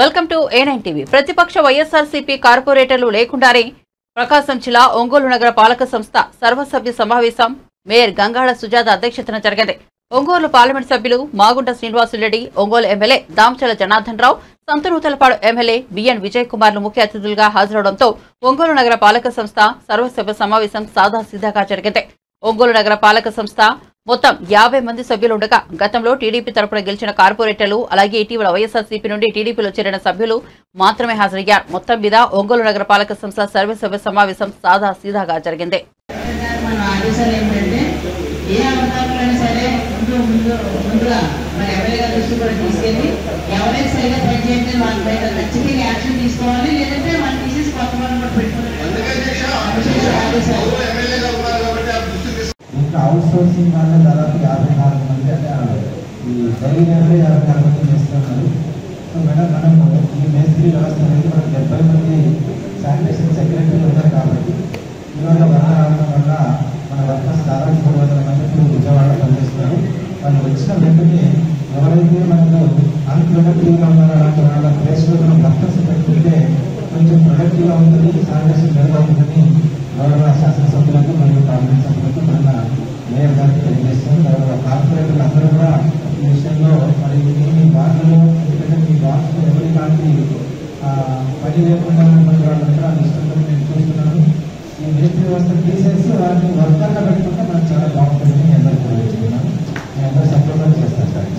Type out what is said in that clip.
Welcome to A9 TV. ప్రతిపక్ష వైఎస్ఆర్సీపీ కార్పొరేటర్లు లేకుండానే ప్రకాశం జిల్లా ఒంగోలు నగర పాలక సంస్థ సర్వసభ్య సమావేశం మేయర్ గంగాళ సుజాత అధ్యక్షతన జరిగింది. ఒంగోలు పార్లమెంట్ సభ్యులు Magunta Srinivasulu Reddy, Ongole MLA Damacharla Janardhan Rao, Santhanuthalapadu MLA B N Vijay కుమార్లు ముఖ్య అతిథులుగా హాజరవడంతో ఒంగోలు నగర పాలక సంస్థ సర్వసభ్య సమావేశం సాదాసీదాగా జరిగింది. ఒంగోలు నగర పాలక సంస్థ మొత్తం 50 మంది సభ్యులుండగా గతంలో టీడీపీ తరపున గెలిచిన కార్పొరేటర్లు అలాగే ఇటీవల వైఎస్ఆర్సీపీ నుండి టీడీపీలో చేరిన సభ్యులు మాత్రమే హాజరయ్యారు. మొత్తం మీద ఒంగోలు నగర పాలక సంస్థ సర్వసభ్య సమావేశం సాదాసీదాగా జరిగింది. అవుట్ సోర్సింగ్ వల్ల దాదాపు 54 మంది అంటే ఈ జరిగిన 54 మంది చేస్తున్నారు. సో మేడం మనము ఈ మేస్త్రీ వ్యవస్థ అనేది మనకు 70 మంది శానిటేషన్ సెక్రటరీలు ఉన్నారు కాబట్టి ఇవాళ వల్ల రావడం వల్ల మన వర్కర్స్ దాదాపు 300 మంది ఇప్పుడు విజయవాడలో పనిచేస్తున్నారు. వాళ్ళు వచ్చిన వెంటనే ఎవరైతే మనకు అన్ప్రొడక్టివ్గా ఉన్నారో అలాంటి వాళ్ళ ప్లేస్లో మనం వర్కర్స్ పెట్టుకుంటే కొంచెం ప్రొడక్టివ్గా ఉంటుంది, శానిటేషన్ మెరుగు అవుతుందని గౌరవ శాసనసభ్యులకు మరియు పార్లమెంట్ సభ్యులకు మన మేయర్ గారికి తెలియజేస్తాం. గౌరవ కార్పొరేటర్లు అందరూ కూడా ఈ విషయంలో మరి మీ వార్డులో ఎందుకంటే మీ వార్డులో ఎవరి లాంటి పని లేకుండా ఉన్నటువంటి వాళ్ళంతా ఇష్టంతో నేను చూస్తున్నాను. ఈ మేస్త్రీ వ్యవస్థ తీసేసి వారిని వర్కర్గా పెట్టుకుంటే మనకు చాలా బాగుంటుందని నేను అందరూ తెలియజేస్తున్నాను. నేను అందరూ సపోర్ట్ చేస్తాను సార్.